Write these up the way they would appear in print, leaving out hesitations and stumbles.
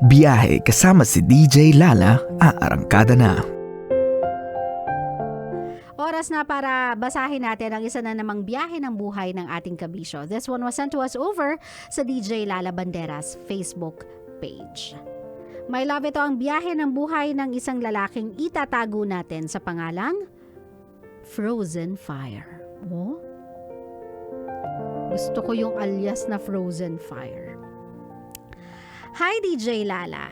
Biyahe kasama si DJ Lala, aarangkada na. Oras na para basahin natin ang isa na namang biyahe ng buhay ng ating kabisyo. This one was sent to us over sa DJ Lala Banderas Facebook page. My love, ito ang biyahe ng buhay ng isang lalaking itatago natin sa pangalang Frozen Fire. Oh? Gusto ko yung alias na Frozen Fire. Hi DJ Lala.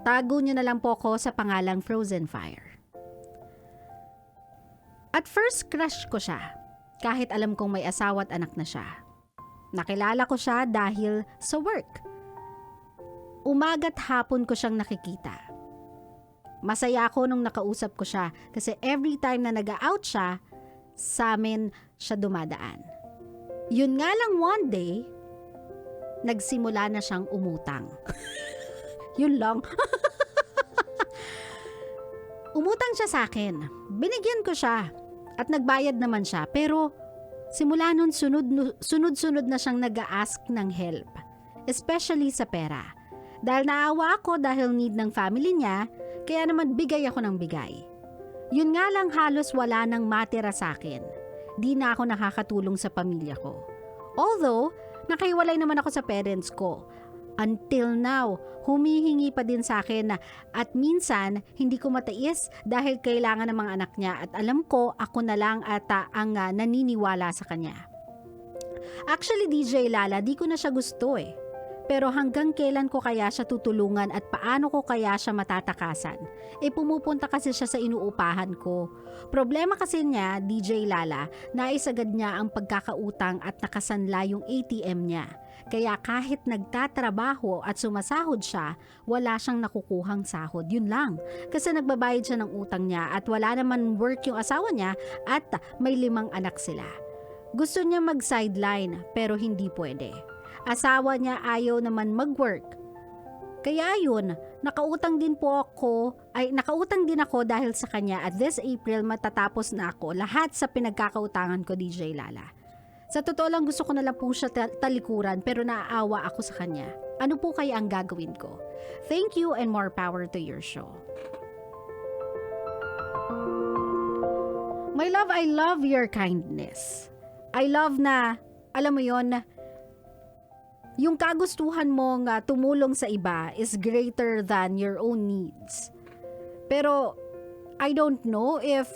Tago niyo na lang po ko sa pangalang Frozen Fire. At first crush ko siya, kahit alam kong may asawa at anak na siya. Nakilala ko siya dahil sa work. Umaga't hapon ko siyang nakikita. Masaya ako nung nakausap ko siya kasi every time na nag-out siya, sa amin siya dumadaan. Yun nga lang one day, nagsimula na siyang umutang. Yun lang. Umutang siya sa akin. Binigyan ko siya. At nagbayad naman siya. Pero simula nun sunod-sunod na siyang nag-a-ask ng help. Especially sa pera. Dahil naawa ako dahil need ng family niya, kaya naman bigay ako ng bigay. Yun nga lang halos wala nang matira sa akin. Di na ako nakakatulong sa pamilya ko. Although, nakahiwalay naman ako sa parents ko. Until now, humihingi pa din sa akin at minsan hindi ko matiis dahil kailangan ng mga anak niya at alam ko ako na lang ata ang naniniwala sa kanya. Actually DJ Lala, di ko na siya gusto eh. Pero hanggang kailan ko kaya siya tutulungan at paano ko kaya siya matatakasan? Pumupunta kasi siya sa inuupahan ko. Problema kasi niya, DJ Lala, naisagad niya ang pagkakautang at nakasanla yung ATM niya. Kaya kahit nagtatrabaho at sumasahod siya, wala siyang nakukuhang sahod. Yun lang. Kasi nagbabayad siya ng utang niya at wala naman work yung asawa niya at may 5 anak sila. Gusto niya mag-sideline pero hindi pwede. Asawa niya ayaw naman mag-work. Kaya yun, nakautang din ako dahil sa kanya at this April matatapos na ako lahat sa pinagkakautangan ko DJ Lala. Sa totoo lang gusto ko na lang po siya talikuran pero naaawa ako sa kanya. Ano po kaya ang gagawin ko? Thank you and more power to your show. My love, I love your kindness. I love na, alam mo yon, yung kagustuhan mong tumulong sa iba is greater than your own needs. Pero, I don't know if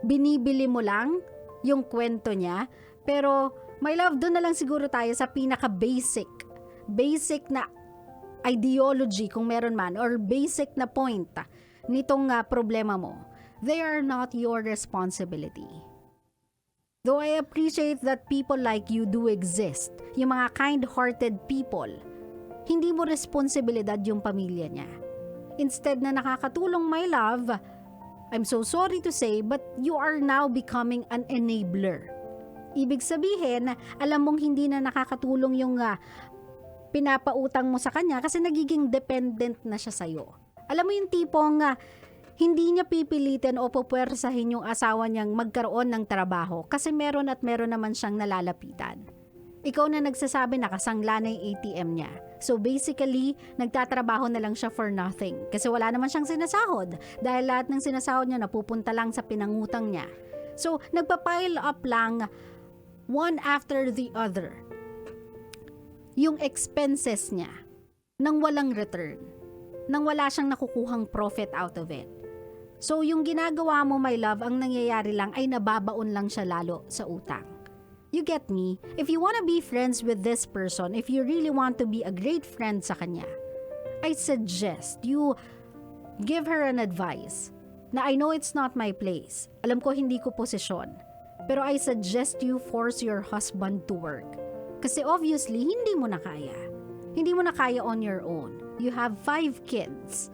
binibili mo lang yung kwento niya. Pero, my love, doon na lang siguro tayo sa pinaka-basic na ideology kung meron man or basic na point nitong problema mo. They are not your responsibility. Though I appreciate that people like you do exist, yung mga kind-hearted people, hindi mo responsibilidad yung pamilya niya. Instead na nakakatulong, my love, I'm so sorry to say, but you are now becoming an enabler. Ibig sabihin, alam mong hindi na nakakatulong yung pinapautang mo sa kanya kasi nagiging dependent na siya sa'yo. Alam mo yung tipong hindi niya pipilitin o pupuwersahin yung asawa niyang magkaroon ng trabaho kasi meron at meron naman siyang nalalapitan. Ikaw na nagsasabi nakasangla na yung ATM niya. So basically, nagtatrabaho na lang siya for nothing kasi wala naman siyang sinasahod dahil lahat ng sinasahod niya napupunta lang sa pinangutang niya. So nagpa-pile up lang one after the other yung expenses niya nang walang return, nang wala siyang nakukuhang profit out of it. So yung ginagawa mo, my love, ang nangyayari lang ay nababaon lang siya lalo sa utang. You get me? If you wanna be friends with this person, if you really want to be a great friend sa kanya, I suggest you give her an advice na I know it's not my place. Alam ko hindi ko posisyon. Pero I suggest you force your husband to work. Kasi obviously, hindi mo na kaya. Hindi mo na kaya on your own. You have 5 kids.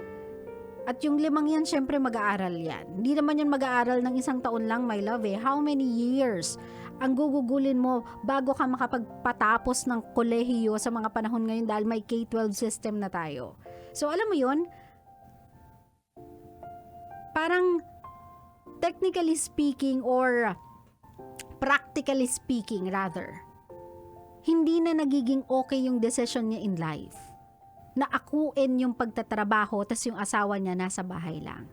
At yung 5 yan, syempre mag-aaral yan. Hindi naman yan mag-aaral ng 1 taon lang, my love eh. How many years ang gugugulin mo bago ka makapagpatapos ng kolehiyo sa mga panahon ngayon dahil may K-12 system na tayo. So alam mo yun, parang technically speaking or practically speaking rather, hindi na nagiging okay yung decision niya in life. na akuin yung pagtatrabaho tas yung asawa niya nasa bahay lang.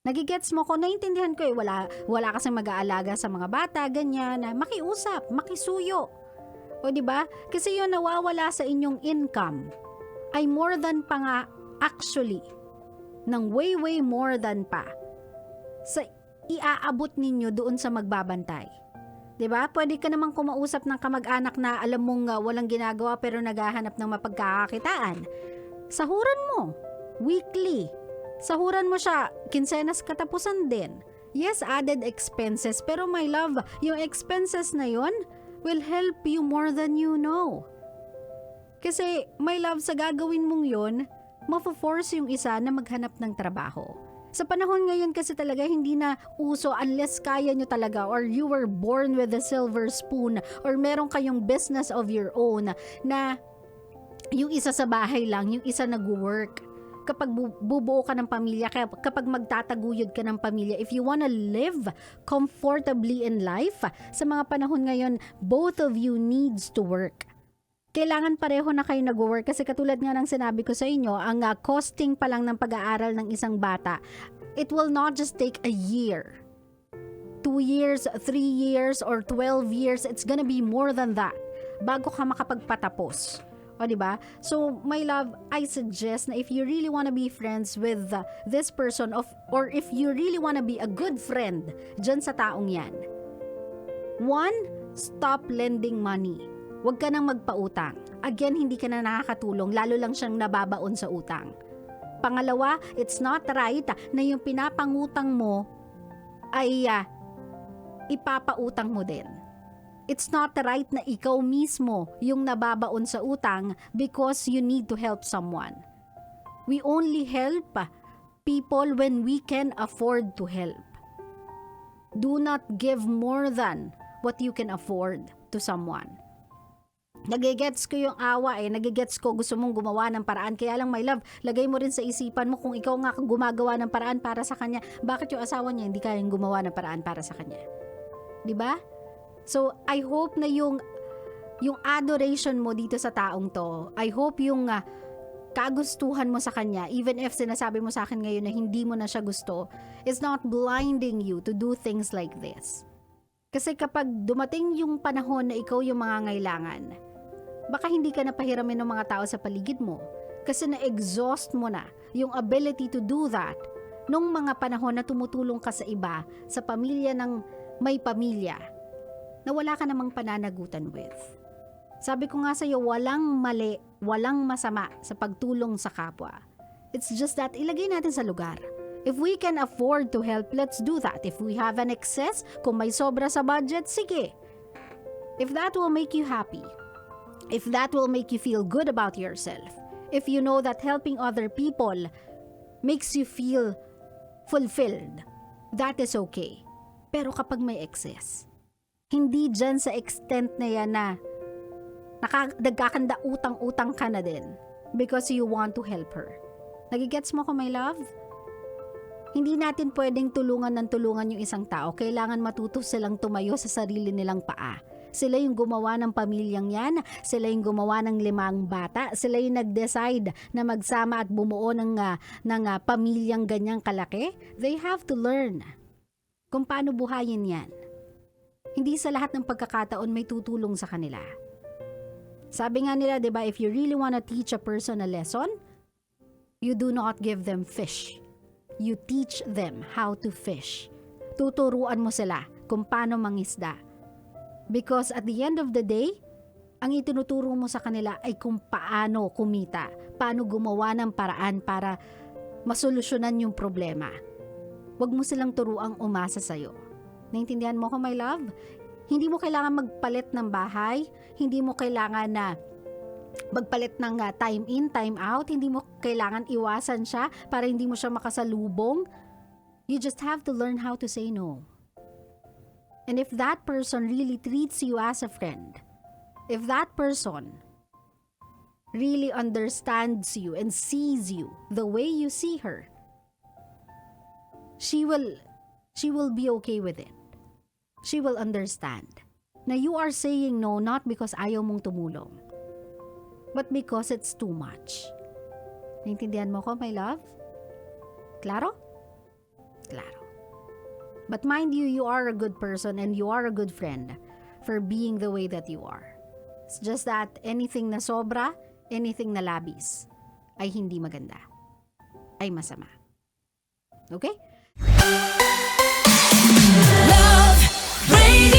Nagigets mo ko, naiintindihan ko wala kasing mag-aalaga sa mga bata, ganyan, na makiusap, makisuyo. O di ba? Kasi yun nawawala sa inyong income ay more than pa nga actually, ng way more than pa sa iaabot ninyo doon sa magbabantay. 'Di ba? Pwede ka namang kumausap ng kamag-anak na alam mong walang ginagawa pero naghahanap ng mapagkakakitaan. Sahuran mo, weekly. Sahuran mo siya, kinsenas katapusan din. Yes, added expenses, pero my love, yung expenses na yon will help you more than you know. Kasi, my love, sa gagawin mong yon, mafo-force yung isa na maghanap ng trabaho. Sa panahon ngayon kasi talaga hindi na uso unless kaya nyo talaga or you were born with a silver spoon or meron kayong business of your own na yung isa sa bahay lang, yung isa nag-work. Kapag bubuo ka ng pamilya, kapag magtataguyod ka ng pamilya, if you wanna live comfortably in life, sa mga panahon ngayon, both of you needs to work. Kailangan pareho na kayo nag-work kasi katulad nga ng sinabi ko sa inyo, ang costing pa lang ng pag-aaral ng isang bata, it will not just take a year. 2 years, 3 years, or 12 years, it's gonna be more than that bago ka makapagpatapos. O diba? So, my love, I suggest na if you really wanna be friends with this person or if you really wanna be a good friend dyan sa taong yan, 1, stop lending money. Huwag ka nang magpautang. Again, hindi ka na nakakatulong, lalo lang siyang nababaon sa utang. Pangalawa, it's not right na yung pinapangutang mo ay ipapautang mo din. It's not right na ikaw mismo yung nababaon sa utang because you need to help someone. We only help people when we can afford to help. Do not give more than what you can afford to someone. Nagigets ko yung awa nagigets ko gusto mong gumawa ng paraan. Kaya lang my love, lagay mo rin sa isipan mo kung ikaw nga gumagawa ng paraan para sa kanya, bakit yung asawa niya hindi kayang gumawa ng paraan para sa kanya? 'Di ba? So, I hope na yung adoration mo dito sa taong to, I hope yung kagustuhan mo sa kanya, even if sinasabi mo sa akin ngayon na hindi mo na siya gusto, is not blinding you to do things like this. Kasi kapag dumating yung panahon na ikaw yung mangangailangan, baka hindi ka napahiramin ng mga tao sa paligid mo kasi na-exhaust mo na yung ability to do that nung mga panahon na tumutulong ka sa iba, sa pamilya ng may pamilya, na wala ka namang pananagutan with. Sabi ko nga sa'yo, walang mali, walang masama sa pagtulong sa kapwa. It's just that ilagay natin sa lugar. If we can afford to help, let's do that. If we have an excess, kung may sobra sa budget, sige. If that will make you happy, if that will make you feel good about yourself, if you know that helping other people makes you feel fulfilled, that is okay. Pero kapag may excess, hindi dyan sa extent na yan na nagkakanda utang-utang ka na din because you want to help her. Nagigets mo ko, my love? Hindi natin pwedeng tulungan yung isang tao. Kailangan matuto silang tumayo sa sarili nilang paa. Sila yung gumawa ng pamilyang yan, sila yung gumawa ng 5 bata, sila yung nag-decide na magsama at bumuo ng pamilyang ganyang kalaki. They have to learn kung paano buhayin yan. Hindi sa lahat ng pagkakataon may tutulong sa kanila. Sabi nga nila, 'di ba, if you really wanna teach a person a lesson, you do not give them fish. You teach them how to fish. Tuturuan mo sila kung paano mangisda. Because at the end of the day, ang itinuturo mo sa kanila ay kung paano kumita, paano gumawa ng paraan para masolusyonan yung problema. Huwag mo silang turuang umasa sa'yo. Naintindihan mo ko, my love? Hindi mo kailangan magpalit ng bahay, hindi mo kailangan na magpalit ng time in, time out, hindi mo kailangan iwasan siya para hindi mo siya makasalubong. You just have to learn how to say no. And if that person really treats you as a friend, if that person really understands you and sees you the way you see her, she will be okay with it. She will understand na you are saying no not because ayaw mong tumulong, but because it's too much. Naintindihan mo ko, my love? Klaro? Klaro. But mind you, you are a good person and you are a good friend for being the way that you are. It's just that anything na sobra, anything na labis, ay hindi maganda. Ay masama. Okay? Love Radio.